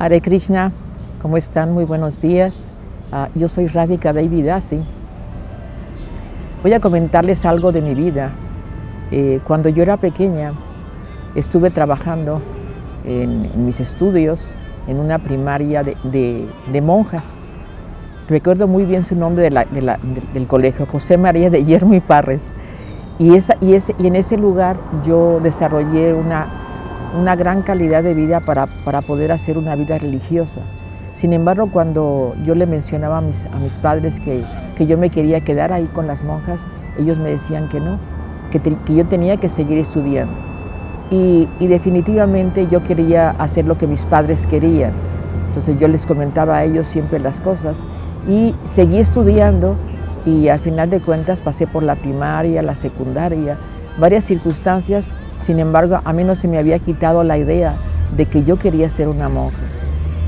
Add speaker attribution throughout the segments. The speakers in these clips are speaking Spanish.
Speaker 1: Hare Krishna, ¿cómo están? Muy buenos días. Yo soy Radhika Devidasi. Voy a comentarles algo de mi vida. Cuando yo era pequeña, estuve trabajando en mis estudios en una primaria de monjas. Recuerdo muy bien su nombre del colegio, José María de Yermo y Parres. Y en ese lugar yo desarrollé una gran calidad de vida para poder hacer una vida religiosa. Sin embargo, cuando yo le mencionaba a mis padres que yo me quería quedar ahí con las monjas, ellos me decían que no, que yo tenía que seguir estudiando. Y definitivamente yo quería hacer lo que mis padres querían. Entonces yo les comentaba a ellos siempre las cosas y seguí estudiando, y al final de cuentas pasé por la primaria, la secundaria, varias circunstancias. Sin embargo, a mí no se me había quitado la idea de que yo quería ser una monja.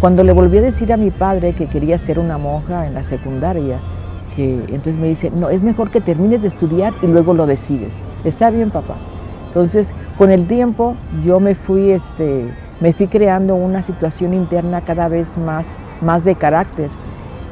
Speaker 1: Cuando le volví a decir a mi padre que quería ser una monja en la secundaria, entonces me dice, no, es mejor que termines de estudiar y luego lo decides. Está bien, papá. Entonces, con el tiempo yo me fui creando una situación interna cada vez más de carácter.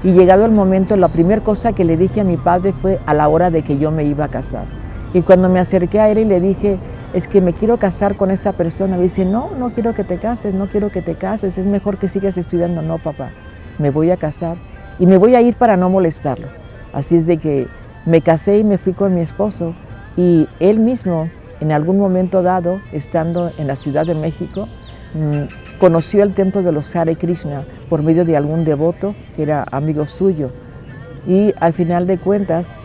Speaker 1: Y llegado el momento, la primera cosa que le dije a mi padre fue a la hora de que yo me iba a casar. Y cuando me acerqué a él y le dije, es que me quiero casar con esta persona, me dice, no quiero que te cases, no quiero que te cases, es mejor que sigas estudiando. No, papá, me voy a casar y me voy a ir para no molestarlo. Así es de que me casé y me fui con mi esposo, y él mismo, en algún momento dado, estando en la Ciudad de México, conoció el templo de los Hare Krishna por medio de algún devoto que era amigo suyo. Y al final de cuentas,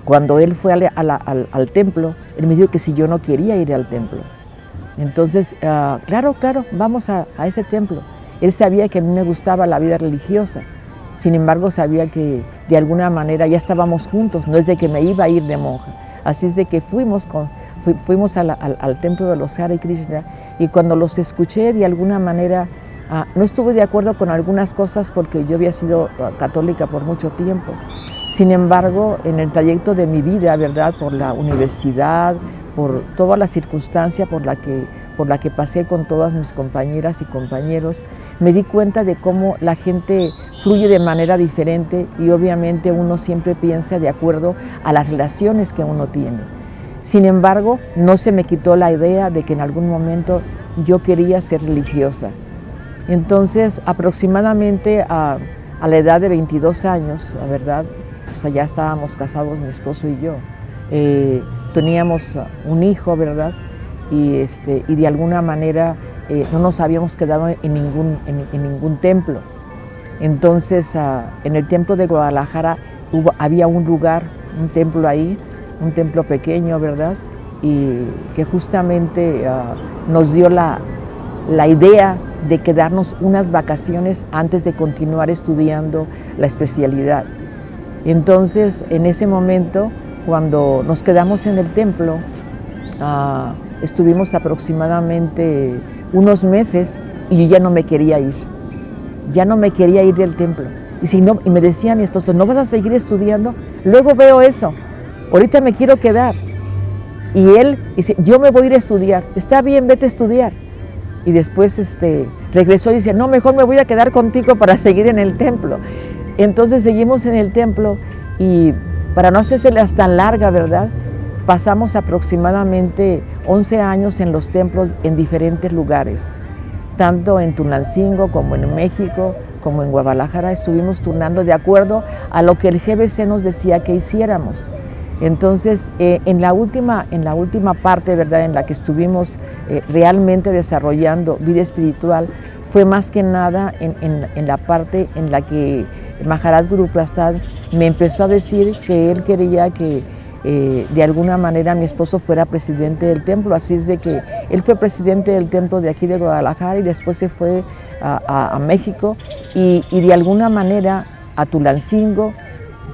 Speaker 1: cuando él fue al templo, él me dijo que si yo no quería ir al templo. Entonces, claro, vamos a ese templo. Él sabía que a mí me gustaba la vida religiosa. Sin embargo, sabía que de alguna manera ya estábamos juntos, no es de que me iba a ir de monja. Así es de que fuimos al templo de los Hare Krishna, y cuando los escuché, de alguna manera, no estuve de acuerdo con algunas cosas porque yo había sido católica por mucho tiempo. Sin embargo, en el trayecto de mi vida, ¿verdad?, por la universidad, por toda la circunstancia por la que pasé con todas mis compañeras y compañeros, me di cuenta de cómo la gente fluye de manera diferente, y obviamente uno siempre piensa de acuerdo a las relaciones que uno tiene. Sin embargo, no se me quitó la idea de que en algún momento yo quería ser religiosa. Entonces, aproximadamente a la edad de 22 años, la verdad, o sea, ya estábamos casados mi esposo y yo, teníamos un hijo, ¿verdad? Y de alguna manera no nos habíamos quedado en ningún templo. Entonces, en el templo de Guadalajara había un lugar, un templo ahí, un templo pequeño, ¿verdad? Y que justamente nos dio la idea de quedarnos unas vacaciones antes de continuar estudiando la especialidad. Entonces, en ese momento, cuando nos quedamos en el templo, estuvimos aproximadamente unos meses, y yo ya no me quería ir. Ya no me quería ir del templo. Y me decía mi esposo, ¿no vas a seguir estudiando? Luego veo eso. Ahorita me quiero quedar. Y él dice, yo me voy a ir a estudiar. Está bien, vete a estudiar. Y después regresó y dice, no, mejor me voy a quedar contigo para seguir en el templo. Entonces seguimos en el templo, y para no hacérselas tan larga, ¿verdad?, pasamos aproximadamente 11 años en los templos en diferentes lugares. Tanto en Tulancingo como en México, como en Guadalajara, estuvimos turnando de acuerdo a lo que el GBC nos decía que hiciéramos. Entonces, en la última parte, ¿verdad?, en la que estuvimos realmente desarrollando vida espiritual, fue más que nada en la parte en la que Maharaj Guru Prasad me empezó a decir que él quería que de alguna manera mi esposo fuera presidente del templo. Así es de que él fue presidente del templo de aquí de Guadalajara, y después se fue a México, y de alguna manera a Tulancingo,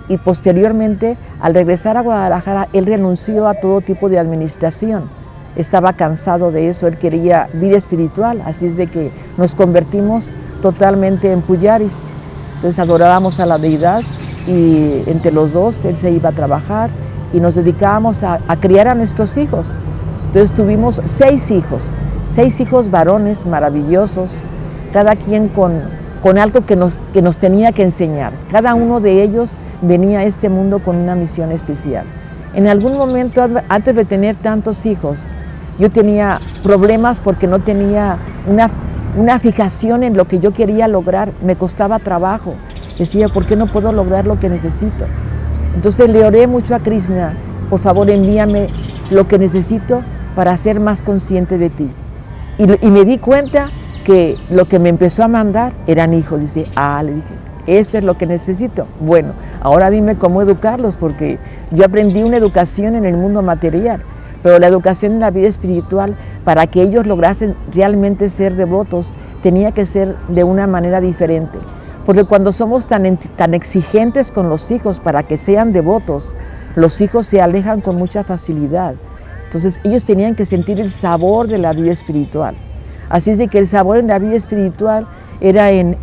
Speaker 1: y posteriormente, al regresar a Guadalajara, él renunció a todo tipo de administración. Estaba cansado de eso, él quería vida espiritual, así es de que nos convertimos totalmente en pujaris. Entonces adorábamos a la deidad, y entre los dos él se iba a trabajar, y nos dedicábamos a criar a nuestros hijos. Entonces tuvimos 6 hijos varones maravillosos, cada quien con algo que nos tenía que enseñar. Cada uno de ellos venía a este mundo con una misión especial. En algún momento, antes de tener tantos hijos, yo tenía problemas porque no tenía una fijación en lo que yo quería lograr. Me costaba trabajo. Decía, ¿por qué no puedo lograr lo que necesito? Entonces le oré mucho a Krishna, por favor envíame lo que necesito para ser más consciente de ti. Y me di cuenta que lo que me empezó a mandar eran hijos. Dice, le dije, esto es lo que necesito. Bueno, ahora dime cómo educarlos, porque yo aprendí una educación en el mundo material, pero la educación en la vida espiritual, para que ellos lograsen realmente ser devotos, tenía que ser de una manera diferente. Porque cuando somos tan exigentes con los hijos para que sean devotos, los hijos se alejan con mucha facilidad. Entonces ellos tenían que sentir el sabor de la vida espiritual. Así es de que el sabor en la vida espiritual era en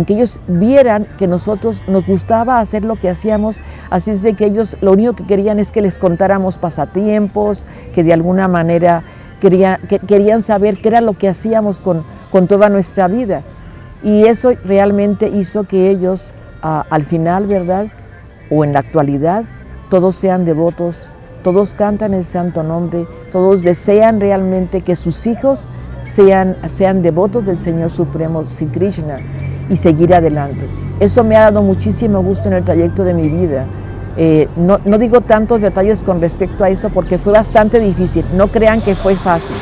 Speaker 1: que ellos vieran que nosotros nos gustaba hacer lo que hacíamos. Así es de que ellos lo único que querían es que les contáramos pasatiempos, que de alguna manera querían saber qué era lo que hacíamos con toda nuestra vida. Y eso realmente hizo que ellos, al final, ¿verdad? O en la actualidad, todos sean devotos, todos cantan el santo nombre, todos desean realmente que sus hijos sean devotos del Señor Supremo, Sri Krishna, y seguir adelante. Eso me ha dado muchísimo gusto en el trayecto de mi vida. No digo tantos detalles con respecto a eso porque fue bastante difícil. No crean que fue fácil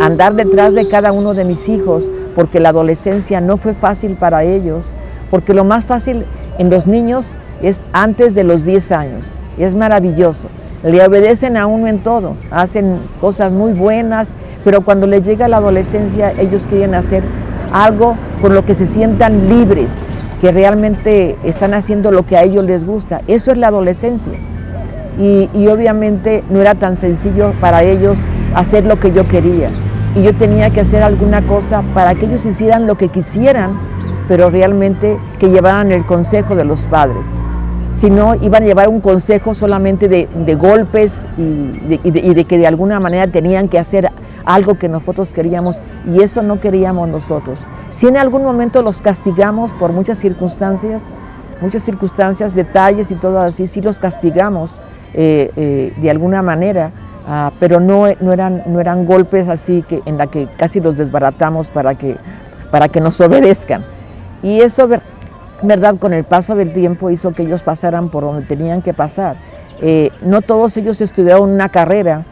Speaker 1: andar detrás de cada uno de mis hijos, porque la adolescencia no fue fácil para ellos, porque lo más fácil en los niños es antes de los 10 años, y es maravilloso. Le obedecen a uno en todo, hacen cosas muy buenas, pero cuando les llega la adolescencia, ellos quieren hacer algo con lo que se sientan libres, que realmente están haciendo lo que a ellos les gusta. Eso es la adolescencia. Y obviamente no era tan sencillo para ellos hacer lo que yo quería. Y yo tenía que hacer alguna cosa para que ellos hicieran lo que quisieran, pero realmente que llevaran el consejo de los padres. Si no, iban a llevar un consejo solamente de golpes y de que de alguna manera tenían que hacer algo que nosotros queríamos, y eso no queríamos nosotros. Si en algún momento los castigamos por muchas circunstancias, detalles y todo así, sí los castigamos de alguna manera, pero no eran golpes así en la que casi los desbaratamos para que nos obedezcan. Y eso, verdad, con el paso del tiempo hizo que ellos pasaran por donde tenían que pasar. No todos ellos estudiaron una carrera,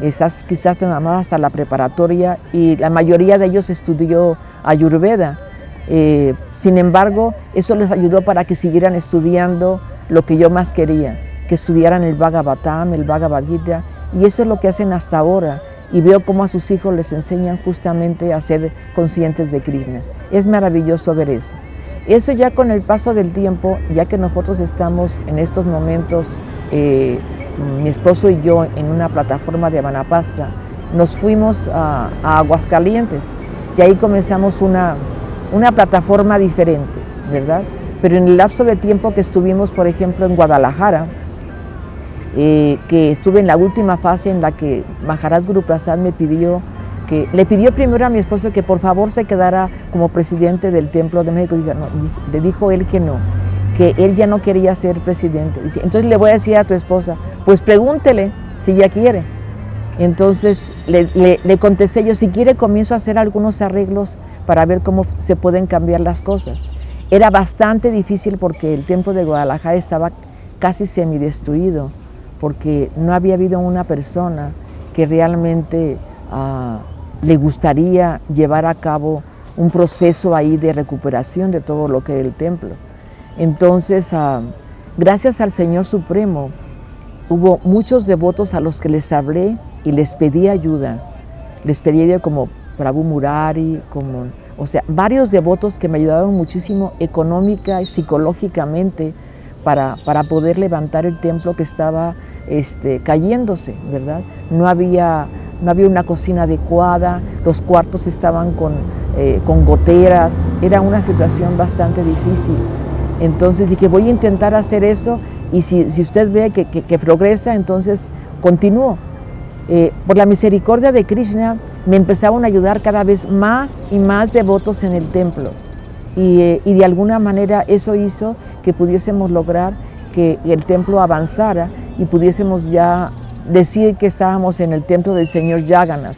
Speaker 1: quizás nada más hasta la preparatoria, y la mayoría de ellos estudió Ayurveda. Sin embargo, eso les ayudó para que siguieran estudiando lo que yo más quería, que estudiaran el Bhagavatam, el Bhagavad Gita, y eso es lo que hacen hasta ahora, y veo cómo a sus hijos les enseñan justamente a ser conscientes de Krishna. Es maravilloso ver eso. Eso ya con el paso del tiempo, ya que nosotros estamos en estos momentos, mi esposo y yo, en una plataforma de Banapastra, nos fuimos a Aguascalientes, y ahí comenzamos una plataforma diferente, ¿verdad? Pero en el lapso de tiempo que estuvimos, por ejemplo, en Guadalajara, que estuve en la última fase en la que Maharaj Guru Prasad le pidió primero a mi esposo que por favor se quedara como presidente del Templo de México. Le dijo él que no, que él ya no quería ser presidente. Dice, entonces le voy a decir a tu esposa, pues pregúntele si ella quiere. Entonces le contesté yo, si quiere comienzo a hacer algunos arreglos para ver cómo se pueden cambiar las cosas. Era bastante difícil porque el templo de Guadalajara estaba casi semidestruido, porque no había habido una persona que realmente le gustaría llevar a cabo un proceso ahí de recuperación de todo lo que es el templo. Entonces, gracias al Señor Supremo, hubo muchos devotos a los que les hablé y les pedí ayuda. Les pedí ayuda como Prabhu Murari, varios devotos que me ayudaron muchísimo económica y psicológicamente para poder levantar el templo que estaba cayéndose, ¿verdad? No había una cocina adecuada, los cuartos estaban con goteras, era una situación bastante difícil. Entonces dije, voy a intentar hacer eso, y si usted ve que progresa, entonces continúo. Por la misericordia de Krishna me empezaron a ayudar cada vez más y más devotos en el templo. Y de alguna manera eso hizo que pudiésemos lograr que el templo avanzara y pudiésemos ya decir que estábamos en el templo del Señor Jagannath,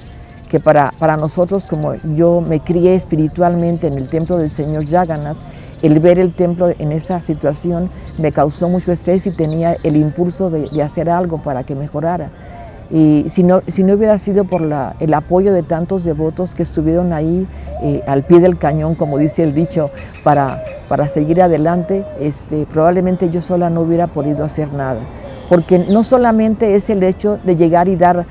Speaker 1: que para nosotros, como yo me crié espiritualmente en el templo del Señor Jagannath, el ver el templo en esa situación me causó mucho estrés y tenía el impulso de hacer algo para que mejorara. Y si no hubiera sido por el apoyo de tantos devotos que estuvieron ahí al pie del cañón, como dice el dicho, para seguir adelante, probablemente yo sola no hubiera podido hacer nada. Porque no solamente es el hecho de llegar y dar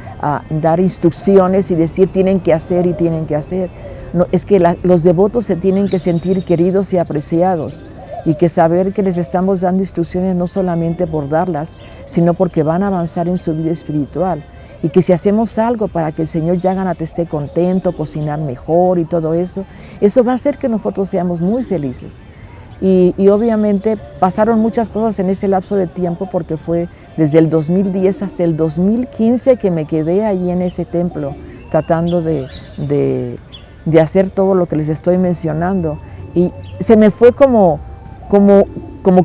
Speaker 1: instrucciones y decir tienen que hacer y tienen que hacer. No, es que los devotos se tienen que sentir queridos y apreciados y que saber que les estamos dando instrucciones no solamente por darlas, sino porque van a avanzar en su vida espiritual. Y que si hacemos algo para que el Señor Jagannath esté contento, cocinar mejor y todo eso, eso va a hacer que nosotros seamos muy felices. Y obviamente pasaron muchas cosas en ese lapso de tiempo porque fue desde el 2010 hasta el 2015 que me quedé ahí en ese templo tratando de hacer todo lo que les estoy mencionando. Y se me fue como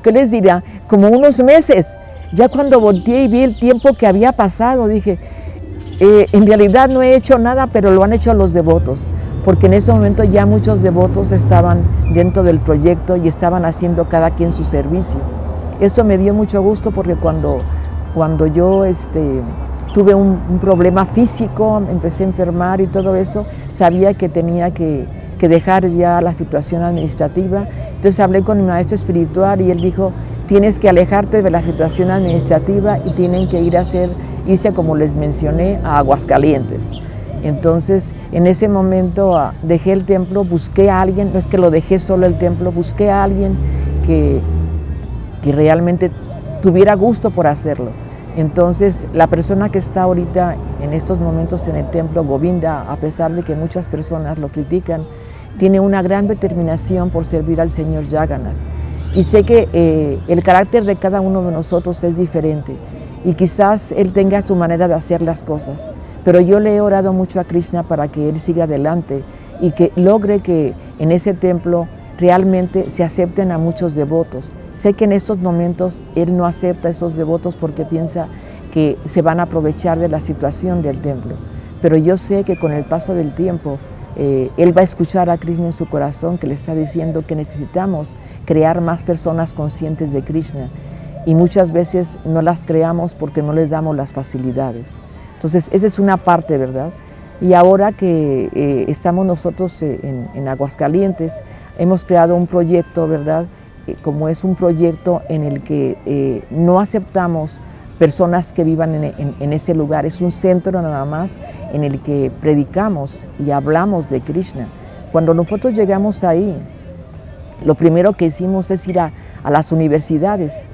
Speaker 1: ¿qué les dirá? Como unos meses. Ya cuando volteé y vi el tiempo que había pasado, dije, en realidad no he hecho nada, pero lo han hecho los devotos. Porque en ese momento ya muchos devotos estaban dentro del proyecto y estaban haciendo cada quien su servicio. Eso me dio mucho gusto porque cuando yo tuve un problema físico, empecé a enfermar y todo eso, sabía que tenía que dejar ya la situación administrativa. Entonces hablé con mi maestro espiritual y él dijo, tienes que alejarte de la situación administrativa y tienen que irse, como les mencioné, a Aguascalientes. Entonces, en ese momento dejé el templo, busqué a alguien, no es que lo dejé solo el templo, busqué a alguien que realmente tuviera gusto por hacerlo. Entonces, la persona que está ahorita en estos momentos en el templo, Govinda, a pesar de que muchas personas lo critican, tiene una gran determinación por servir al Señor Jagannath. Y sé que el carácter de cada uno de nosotros es diferente y quizás él tenga su manera de hacer las cosas, pero yo le he orado mucho a Krishna para que él siga adelante y que logre que en ese templo realmente se acepten a muchos devotos. Sé que en estos momentos él no acepta a esos devotos porque piensa que se van a aprovechar de la situación del templo, pero yo sé que con el paso del tiempo él va a escuchar a Krishna en su corazón que le está diciendo que necesitamos crear más personas conscientes de Krishna y muchas veces no las creamos porque no les damos las facilidades. Entonces esa es una parte, ¿verdad? Y ahora que estamos nosotros en Aguascalientes, hemos creado un proyecto, ¿verdad? Como es un proyecto en el que no aceptamos personas que vivan en ese lugar, es un centro nada más en el que predicamos y hablamos de Krishna. Cuando nosotros llegamos ahí, lo primero que hicimos es ir a las universidades,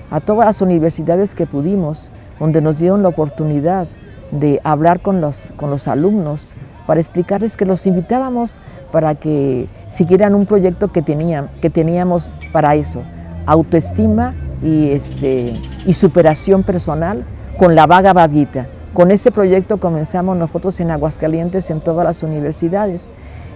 Speaker 1: a todas las universidades que pudimos, donde nos dieron la oportunidad de hablar con los alumnos para explicarles que los invitábamos para que siguieran un proyecto que teníamos para eso, autoestima y superación personal con la Bhagavad Gita. Con ese proyecto comenzamos nosotros en Aguascalientes en todas las universidades.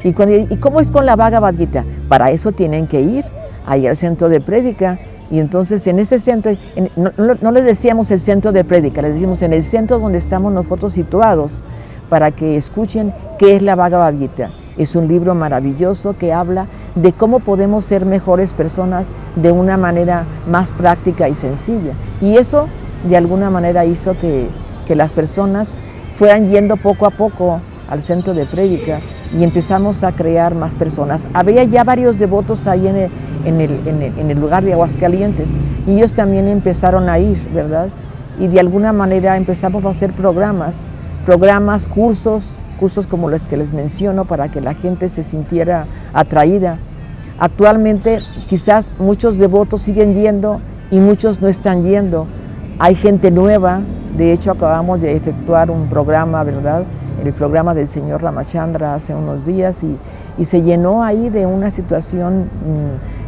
Speaker 1: ¿Y cómo es con la Bhagavad Gita? Para eso tienen que ir ahí al centro de prédica. Y entonces en ese centro, no les decíamos el centro de prédica, les decimos en el centro donde estamos nosotros situados, para que escuchen qué es la Bhagavad Gita. Es un libro maravilloso que habla de cómo podemos ser mejores personas de una manera más práctica y sencilla. Y eso de alguna manera hizo que las personas fueran yendo poco a poco al centro de prédica y empezamos a crear más personas. Había ya varios devotos ahí en el lugar de Aguascalientes y ellos también empezaron a ir, ¿verdad? Y de alguna manera empezamos a hacer programas, cursos como los que les menciono para que la gente se sintiera atraída. Actualmente quizás muchos devotos siguen yendo y muchos no están yendo. Hay gente nueva, de hecho acabamos de efectuar un programa, ¿verdad? El programa del señor Ramachandra hace unos días y se llenó ahí de una situación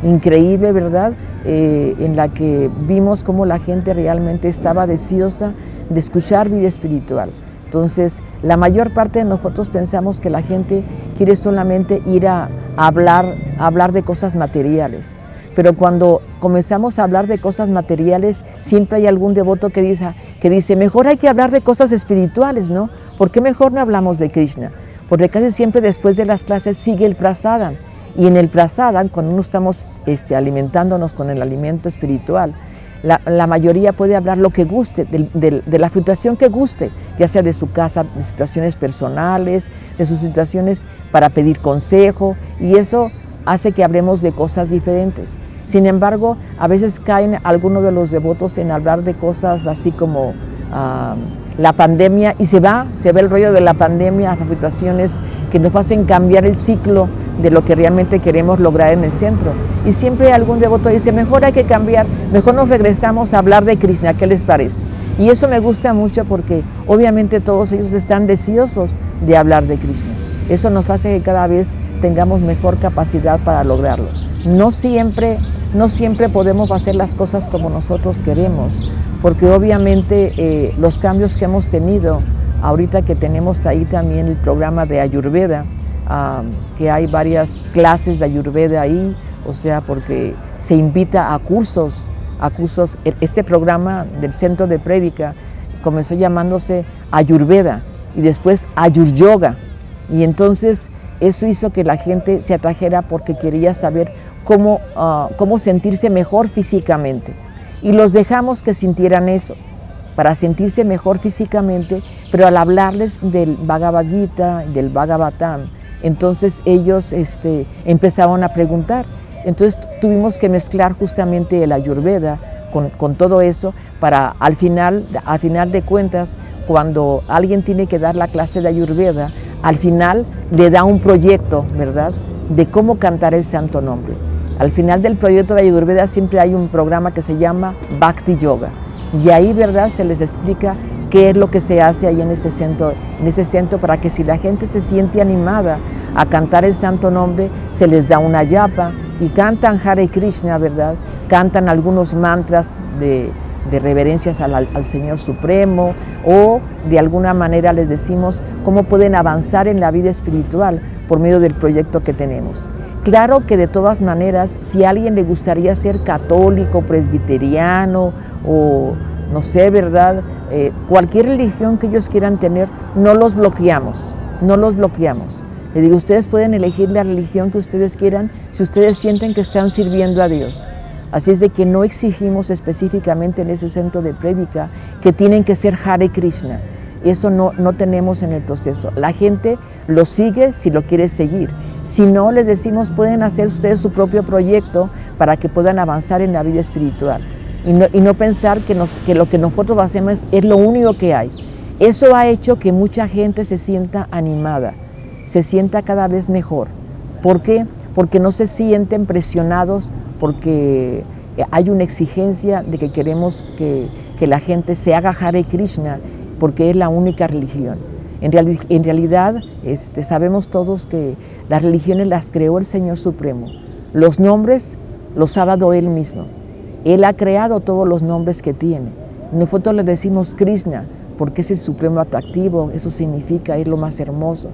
Speaker 1: increíble, ¿verdad? En la que vimos cómo la gente realmente estaba deseosa de escuchar vida espiritual. Entonces, la mayor parte de nosotros pensamos que la gente quiere solamente ir a hablar de cosas materiales. Pero cuando comenzamos a hablar de cosas materiales, siempre hay algún devoto que dice, mejor hay que hablar de cosas espirituales, ¿no? ¿Por qué mejor no hablamos de Krishna? Porque casi siempre después de las clases sigue el prasadam. Y en el prasadam, cuando no estamos alimentándonos con el alimento espiritual, la mayoría puede hablar lo que guste, de la situación que guste, ya sea de su casa, de situaciones personales, de sus situaciones para pedir consejo, y eso hace que hablemos de cosas diferentes. Sin embargo, a veces caen algunos de los devotos en hablar de cosas así como la pandemia, y se va el rollo de la pandemia a situaciones que nos hacen cambiar el ciclo de lo que realmente queremos lograr en el centro. Y siempre algún devoto dice, mejor hay que cambiar, mejor nos regresamos a hablar de Krishna, ¿qué les parece? Y eso me gusta mucho porque obviamente todos ellos están deseosos de hablar de Krishna. Eso nos hace que cada vez tengamos mejor capacidad para lograrlo. No siempre podemos hacer las cosas como nosotros queremos, porque obviamente los cambios que hemos tenido, ahorita que tenemos ahí también el programa de Ayurveda, que hay varias clases de Ayurveda ahí, o sea, porque se invita a cursos. Este programa del Centro de Prédica comenzó llamándose Ayurveda y después Ayur Yoga, y entonces eso hizo que la gente se atrajera porque quería saber cómo sentirse mejor físicamente, y los dejamos que sintieran eso, para sentirse mejor físicamente, pero al hablarles del Bhagavad Gita, del Bhagavatam, entonces ellos empezaron a preguntar. Entonces tuvimos que mezclar justamente el Ayurveda con todo eso para al final de cuentas, cuando alguien tiene que dar la clase de Ayurveda, al final le da un proyecto, ¿verdad?, de cómo cantar el santo nombre. Al final del proyecto de Ayurveda siempre hay un programa que se llama Bhakti Yoga, y ahí, ¿verdad?, se les explica qué es lo que se hace ahí en ese centro para que si la gente se siente animada a cantar el santo nombre, se les da una yapa y cantan Hare Krishna, ¿verdad? Cantan algunos mantras de reverencias al Señor Supremo, o de alguna manera les decimos cómo pueden avanzar en la vida espiritual por medio del proyecto que tenemos. Claro que de todas maneras, si a alguien le gustaría ser católico, presbiteriano o no sé, ¿verdad?, cualquier religión que ellos quieran tener, no los bloqueamos. Le digo, ustedes pueden elegir la religión que ustedes quieran si ustedes sienten que están sirviendo a Dios. Así es de que no exigimos específicamente en ese centro de prédica que tienen que ser Hare Krishna. Eso no tenemos en el proceso. La gente lo sigue si lo quiere seguir. Si no, les decimos, pueden hacer ustedes su propio proyecto para que puedan avanzar en la vida espiritual. Y no pensar que lo que nosotros hacemos es lo único que hay. Eso ha hecho que mucha gente se sienta animada, se sienta cada vez mejor. ¿Por qué? Porque no se sienten presionados, porque hay una exigencia de que queremos que la gente se haga Hare Krishna, porque es la única religión. En realidad sabemos todos que las religiones las creó el Señor Supremo. Los nombres los ha dado Él mismo. Él ha creado todos los nombres que tiene. Nosotros le decimos Krishna porque es el supremo atractivo, eso significa, es lo más hermoso.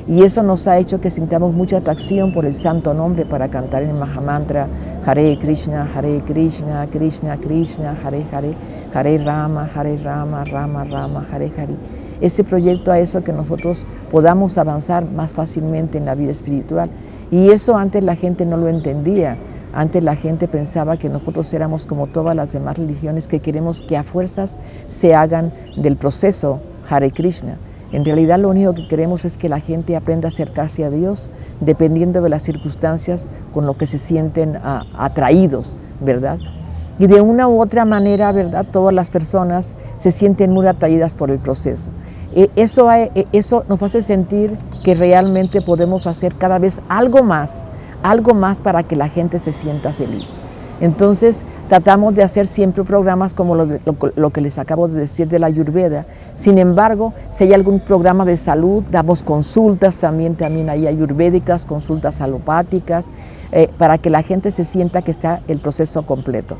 Speaker 1: Y eso nos ha hecho que sintamos mucha atracción por el santo nombre para cantar en el Mahamantra Hare Krishna, Krishna Krishna, Hare Hare, Hare Rama, Rama Rama, Hare Hare. Ese proyecto ha hecho que nosotros podamos avanzar más fácilmente en la vida espiritual. Y eso antes la gente no lo entendía. Antes la gente pensaba que nosotros éramos como todas las demás religiones, que queremos que a fuerzas se hagan del proceso Hare Krishna. En realidad lo único que queremos es que la gente aprenda a acercarse a Dios dependiendo de las circunstancias con lo que se sienten atraídos, ¿verdad? Y de una u otra manera, ¿verdad?, todas las personas se sienten muy atraídas por el proceso. Eso nos hace sentir que realmente podemos hacer cada vez algo más para que la gente se sienta feliz. Entonces, tratamos de hacer siempre programas como lo que les acabo de decir de la Ayurveda. Sin embargo, si hay algún programa de salud, damos consultas también hay ayurvédicas, consultas alopáticas, para que la gente se sienta que está el proceso completo.